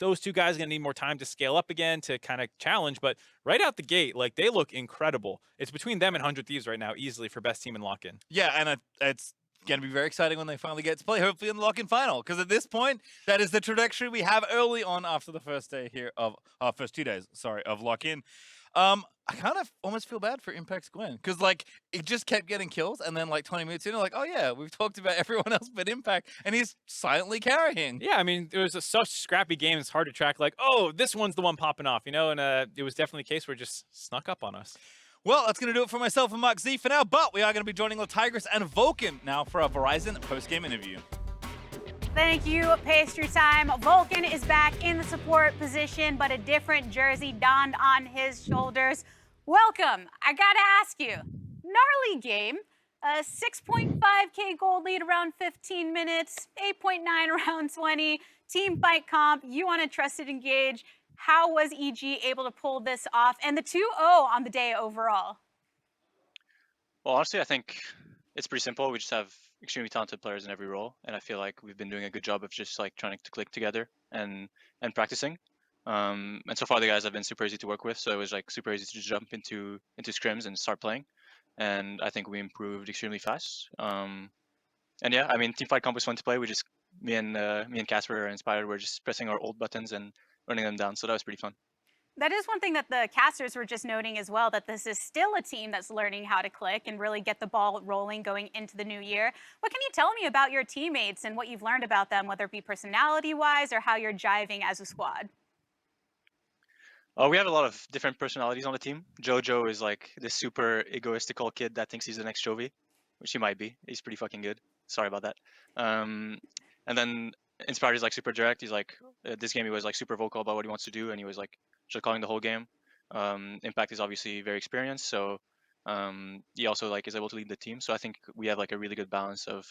those 2 guys going to need more time to scale up again to kind of challenge? But right out the gate, like, they look incredible. It's between them and 100 Thieves right now, easily for best team in Lock-in. Yeah, and it's going to be very exciting when they finally get to play, hopefully in the Lock-in final, because at this point, that is the trajectory we have early on after the first day here of first 2 days, sorry, of Lock-in. I kind of almost feel bad for Impact's Gwen, because like it just kept getting kills, and then like 20 minutes in, like, oh yeah, we've talked about everyone else but Impact, and he's silently carrying. Yeah, I mean, it was such scrappy game. It's hard to track. Like, oh, this one's the one popping off, you know. And it was definitely a case where it just snuck up on us. Well, that's going to do it for myself and Mark Z for now, but we are going to be joining Tigress and Vulcan now for our Verizon post-game interview. Thank you, Pastry Time. Vulcan is back in the support position, but a different jersey donned on his shoulders. Welcome. I got to ask you, gnarly game. 6.5K gold lead around 15 minutes, 8.9 around 20. Team fight comp, you want to trusted engage. How was EG able to pull this off? And the 2-0 on the day overall? Well, honestly, I think it's pretty simple. We just have extremely talented players in every role. And I feel like we've been doing a good job of just like trying to click together and practicing. And so far the guys have been super easy to work with. So it was like super easy to just jump into scrims and start playing. And I think we improved extremely fast. And yeah, I mean, teamfight comp was fun to play. We just me and Casper and Inspired were just pressing our old buttons and running them down. So that was pretty fun. That is one thing that the casters were just noting as well, that this is still a team that's learning how to click and really get the ball rolling going into the new year. What can you tell me about your teammates and what you've learned about them, whether it be personality-wise or how you're jiving as a squad? We have a lot of different personalities on the team. Jojo is like this super egoistical kid that thinks he's the next Chovy, which he might be. He's pretty fucking good. Sorry about that. And then Inspired is like super direct. He's like, this game he was like super vocal about what he wants to do, and he was like just calling the whole game. Impact is obviously very experienced, so he also like is able to lead the team. So I think we have like a really good balance of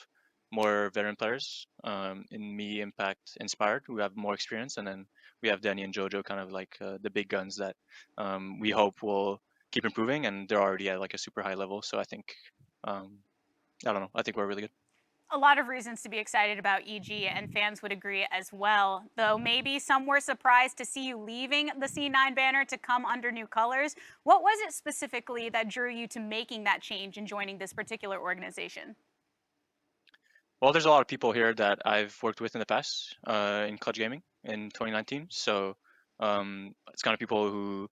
more veteran players in me, Impact, Inspired, who have more experience, and then we have Danny and Jojo, kind of like the big guns that we hope will keep improving, and they're already at like a super high level. So I think, I don't know, I think we're really good. A lot of reasons to be excited about EG, and fans would agree as well. Though maybe some were surprised to see you leaving the C9 banner to come under new colors. What was it specifically that drew you to making that change and joining this particular organization? Well, there's a lot of people here that I've worked with in the past in Clutch Gaming in 2019. So it's kind of people who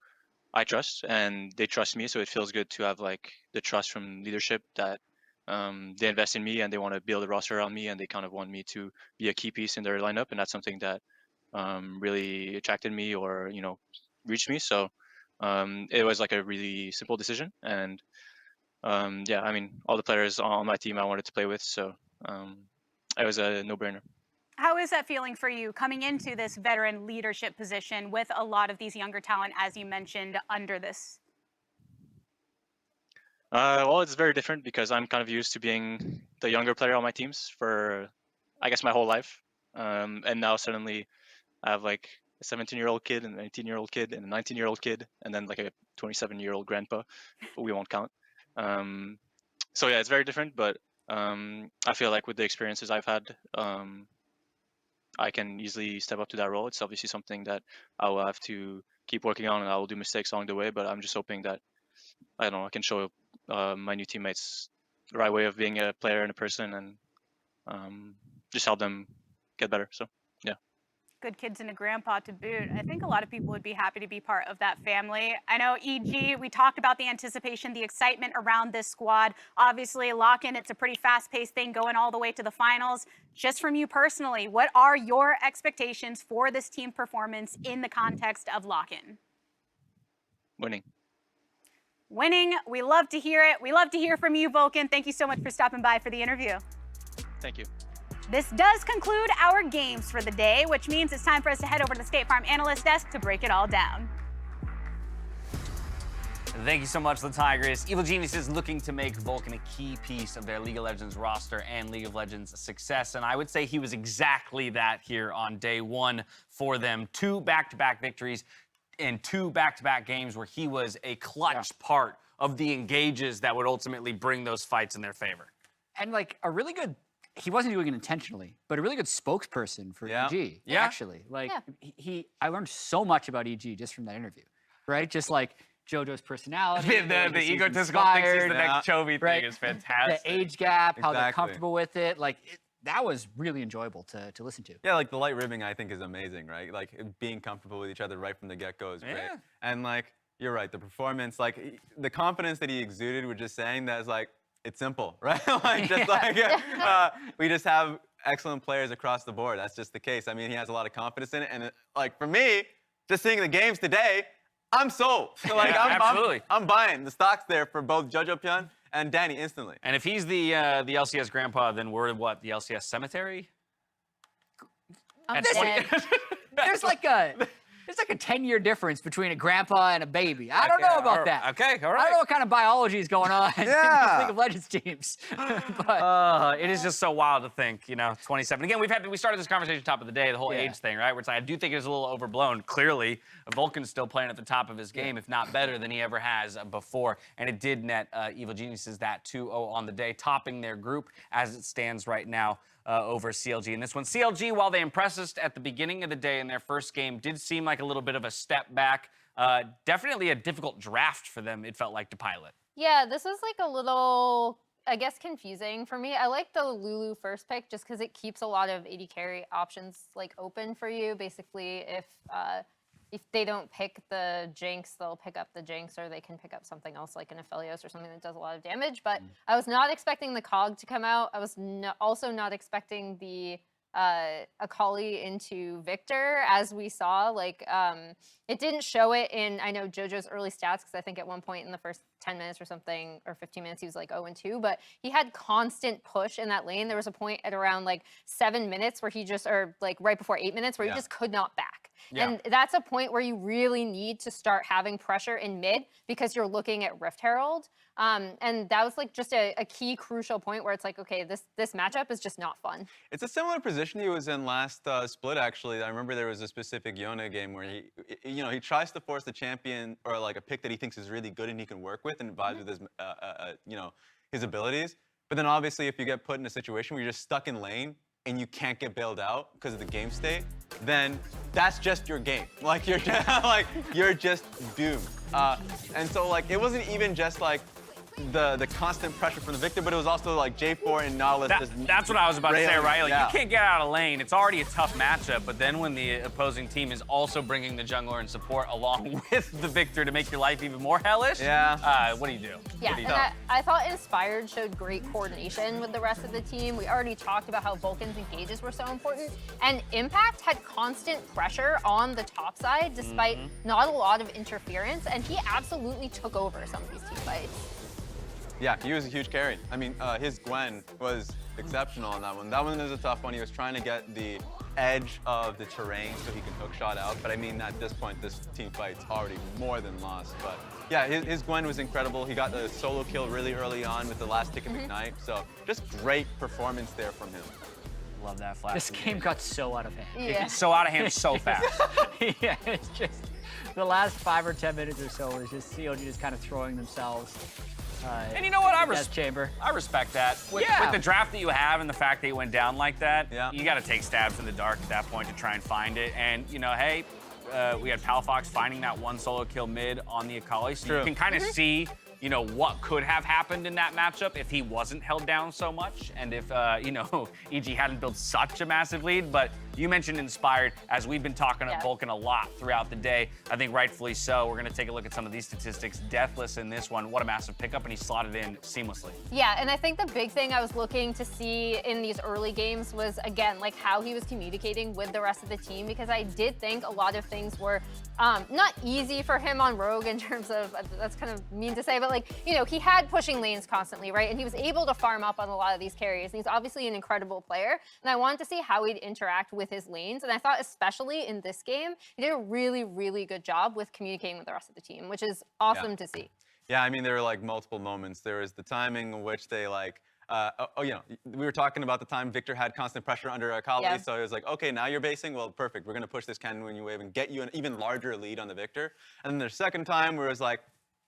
I trust, and they trust me. So it feels good to have like the trust from leadership that they invest in me and they want to build a roster around me, and they kind of want me to be a key piece in their lineup. And that's something that really attracted me, or reached me. So it was like a really simple decision, and yeah, I mean, all the players on my team I wanted to play with, so it was a no-brainer. How is that feeling for you coming into this veteran leadership position with a lot of these younger talent, as you mentioned, under this? Well, it's very different because I'm kind of used to being the younger player on my teams for, I guess, my whole life. And now suddenly I have like a 17-year-old kid and an 18-year-old kid and a 19-year-old kid, and then like a 27-year-old grandpa, but we won't count. So yeah, it's very different, but I feel like with the experiences I've had, I can easily step up to that role. It's obviously something that I will have to keep working on, and I will do mistakes along the way, but I'm just hoping that, I don't know, I can show my new teammates the right way of being a player and a person, and just help them get better. So yeah. Good kids and a grandpa to boot. I think a lot of people would be happy to be part of that family. I know EG, we talked about the anticipation, the excitement around this squad. Obviously, lock-in, it's a pretty fast-paced thing going all the way to the finals. Just from you personally, what are your expectations for this team performance in the context of lock-in? Winning. Winning. We love to hear it. We love to hear from you, Vulcan. Thank you so much for stopping by for the interview. Thank you. This does conclude our games for the day, which means it's time for us to head over to the State Farm Analyst desk to break it all down. Thank you so much, the Tigers. Evil Genius is looking to make Vulcan a key piece of their League of Legends roster and League of Legends success, and I would say he was exactly that here on day one for them. 2 back-to-back victories in 2 back-to-back games where he was a clutch part of the engages that would ultimately bring those fights in their favor. And like a really good, he wasn't doing it intentionally, but a really good spokesperson for EG, actually. Like I learned so much about EG just from that interview, right? Just like JoJo's personality. the egotistical thinks he's the next Chovy thing is fantastic. The age gap, how they're comfortable with it. Like, that was really enjoyable to listen to. Yeah, like the light ribbing I think is amazing, right? Like being comfortable with each other right from the get-go is great. And like, you're right, the performance, like the confidence that he exuded with just saying that is like, it's simple, right? Like, just we just have excellent players across the board. That's just the case. I mean, he has a lot of confidence in it. And like for me, just seeing the games today, I'm sold. Like, absolutely. I'm buying the stocks there for both Jojo Pyun and Danny instantly. And if he's the LCS grandpa, then we're what, the LCS cemetery? There's like a 10-year difference between a grandpa and a baby. I don't know about that. Okay, all right. I don't know what kind of biology is going on in these League of Legends teams. But it is just so wild to think, 27. Again, we started this conversation top of the day, the whole age thing, right? Where it's like, I do think it's a little overblown. Clearly, Vulcan's still playing at the top of his game, if not better than he ever has before. And it did net Evil Geniuses that 2-0 on the day, topping their group as it stands right now. Over CLG in this one. CLG, while they impressed us at the beginning of the day in their first game, did seem like a little bit of a step back. Definitely a difficult draft for them, it felt like, to pilot. Yeah, this was like a little I guess, confusing for me. I like the Lulu first pick just because it keeps a lot of AD carry options like open for you. Basically, if they don't pick the Jinx, they'll pick up the Jinx, or they can pick up something else like an Aphelios or something that does a lot of damage. But I was not expecting the Cog to come out. I was also not expecting the Akali into Victor, as we saw. Like, it didn't show it in, I know, JoJo's early stats, because I think at one point in the first 10 minutes or something, or 15 minutes, he was like 0-2, but he had constant push in that lane. There was a point at around like 7 minutes where he just, or like right before 8 minutes, where he just could not back. And that's a point where you really need to start having pressure in mid, because you're looking at Rift Herald. And that was like just a key crucial point where it's like, okay, this matchup is just not fun. It's a similar position he was in last split, actually. I remember there was a specific Yona game where he tries to force the champion or like a pick that he thinks is really good and he can work with and vibes with his, his abilities. But then obviously if you get put in a situation where you're just stuck in lane and you can't get bailed out because of the game state, then that's just your game. Like you're just doomed. And so like it wasn't even just like the constant pressure from the Victor, but it was also like J4 and Nautilus. That's what I was about to say, right? Like yeah. you can't get out of lane. It's already a tough matchup, but then when the opposing team is also bringing the jungler and support along with the Victor to make your life even more hellish, what do you do? Yeah, and I thought Inspired showed great coordination with the rest of the team. We already talked about how Vulcan's engages were so important, and Impact had constant pressure on the top side despite not a lot of interference, and he absolutely took over some of these team fights. Yeah, he was a huge carry. I mean, his Gwen was exceptional on that one. That one was a tough one. He was trying to get the edge of the terrain so he could hookshot out. But I mean, at this point, this team fight's already more than lost. But yeah, his Gwen was incredible. He got the solo kill really early on with the last tick of Ignite. So just great performance there from him. Love that flash. This game got so out of hand. Yeah. It's so out of hand so fast. Yeah, it's just the last 5 or 10 minutes or so was just CLG just kind of throwing themselves. And you know what? I respect that. With the draft that you have and the fact that you went down like that, you got to take stabs in the dark at that point to try and find it. And, you know, hey, we had Palafox finding that one solo kill mid on the Akali. So you can kind of see, you know, what could have happened in that matchup if he wasn't held down so much and if, you know, EG hadn't built such a massive lead. But you mentioned Inspired, as we've been talking about Vulcan a lot throughout the day. I think rightfully so. We're going to take a look at some of these statistics. Deathless in this one. What a massive pickup, and he slotted in seamlessly. Yeah, and I think the big thing I was looking to see in these early games was, again, like how he was communicating with the rest of the team, because I did think a lot of things were not easy for him on Rogue in terms of, that's kind of mean to say, but like, you know, he had pushing lanes constantly, right? And he was able to farm up on a lot of these carries. And he's obviously an incredible player. And I wanted to see how he'd interact with his lanes. And I thought especially in this game, he did a really, really good job with communicating with the rest of the team, which is awesome to see. Yeah, I mean, there were like multiple moments. There was the timing in which they like, you know, we were talking about the time Victor had constant pressure under Akali, so it was like, okay, now you're basing, well, perfect. We're gonna push this cannon when you wave and get you an even larger lead on the Victor. And then there's second time where it was like,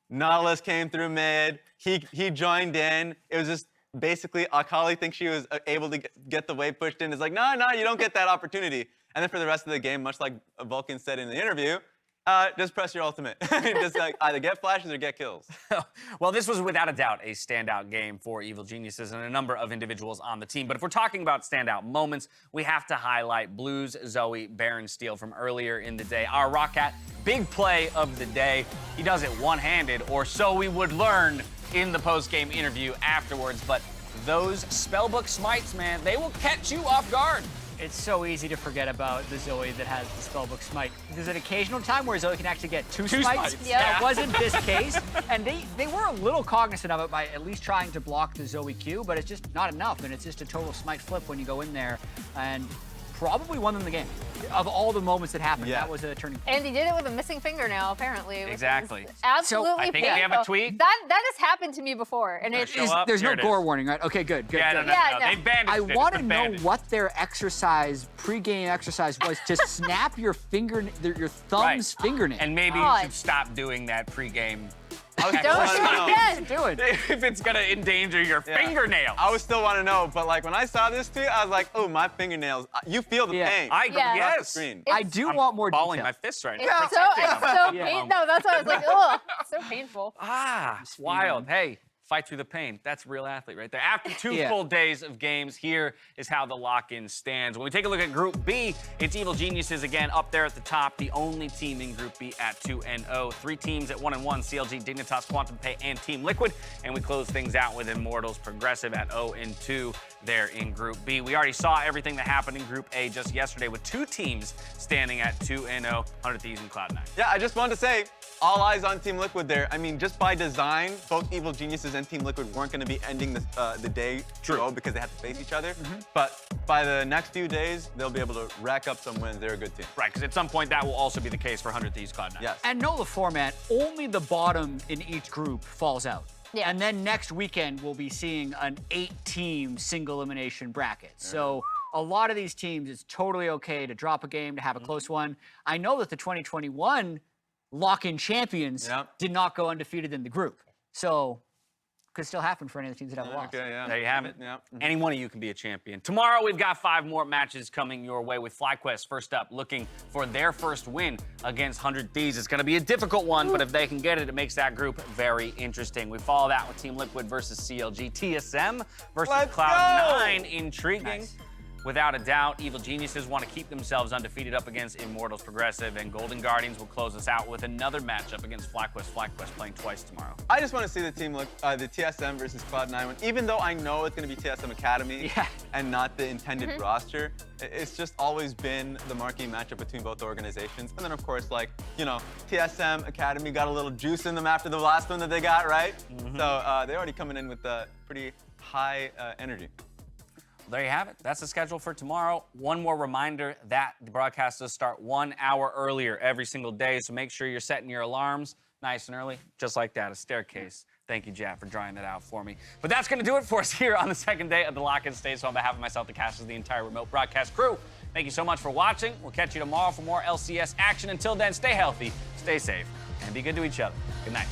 Nautilus came through mid, he joined in. It was just basically Akali thinks she was able to get the wave pushed in. It's like, no, you don't get that opportunity. And then for the rest of the game, much like Vulcan said in the interview, just press your ultimate. Just like either get flashes or get kills. Well, this was without a doubt a standout game for Evil Geniuses and a number of individuals on the team. But if we're talking about standout moments, we have to highlight Blues Zoe Baron Steel from earlier in the day. Our Rocket, big play of the day. He does it one-handed, or so we would learn in the post-game interview afterwards. But those spellbook smites, man, they will catch you off guard. It's so easy to forget about the Zoe that has the spellbook smite. There's an occasional time where Zoe can actually get two smites. That wasn't this case. And they were a little cognizant of it by at least trying to block the Zoe Q, but it's just not enough. And it's just a total smite flip when you go in there. And probably won them the game. Of all the moments that happened, that was a turning point. And he did it with a missing fingernail, apparently. Exactly. Absolutely. So I think we have a tweet. That has happened to me before, and there's no gore warning, right? Okay, good. Yeah, no. They bandaged it. I want to know what their exercise, pre-game exercise was to snap your thumb's fingernail. And maybe you should stop doing that pre-game. Don't do it again. Do it. If it's gonna endanger your fingernails. I would still want to know, but like when I saw this tweet, I was like, oh, my fingernails. You feel the pain. Yes. I do want more detail. Balling my fists right now. It's so painful. No, that's why I was like, oh, it's so painful. Wild. Hey, fight through the pain. That's a real athlete right there. After 2 full days of games, here is how the lock-in stands. When we take a look at Group B, it's Evil Geniuses again up there at the top, the only team in Group B at 2-0. 3 teams at 1-1, CLG, Dignitas, Quantum Pay, and Team Liquid. And we close things out with Immortals Progressive at 0-2 there in Group B. We already saw everything that happened in Group A just yesterday with 2 teams standing at 2-0, 100 Thieves and Cloud9. Yeah, I just wanted to say, all eyes on Team Liquid there. I mean, just by design, both Evil Geniuses and Team Liquid weren't going to be ending the day because they had to face each other. But by the next few days, they'll be able to rack up some wins. They're a good team. Right, because at some point that will also be the case for 100 Thieves Cloud9. Yes. And know the format, only the bottom in each group falls out. Yeah. And then next weekend, we'll be seeing an 8-team single elimination bracket. So a lot of these teams, it's totally okay to drop a game, to have a close one. I know that the 2021 lock-in champions did not go undefeated in the group. So could still happen for any of the teams that have a loss. Okay, yeah. There you have it. Yeah. Any one of you can be a champion. Tomorrow, we've got 5 more matches coming your way with FlyQuest first up, looking for their first win against 100 Thieves. It's going to be a difficult one, but if they can get it, it makes that group very interesting. We follow that with Team Liquid versus CLG. TSM versus Cloud9. Intriguing. Nice. Without a doubt, Evil Geniuses want to keep themselves undefeated up against Immortals Progressive, and Golden Guardians will close us out with another matchup against FlyQuest. FlyQuest playing twice tomorrow. I just want to see the team look, the TSM versus Cloud9 one. Even though I know it's going to be TSM Academy and not the intended roster, it's just always been the marquee matchup between both organizations. And then, of course, like, you know, TSM Academy got a little juice in them after the last one that they got, right? So they're already coming in with pretty high energy. There you have it. That's the schedule for tomorrow. One more reminder that the broadcast does start 1 hour earlier every single day, so make sure you're setting your alarms nice and early, just like that, a staircase. Thank you, Jack, for drawing that out for me. But that's going to do it for us here on the second day of the lock-in stage. So on behalf of myself, the casters, the entire remote broadcast crew, thank you so much for watching. We'll catch you tomorrow for more LCS action. Until then, stay healthy, stay safe, and be good to each other. Good night.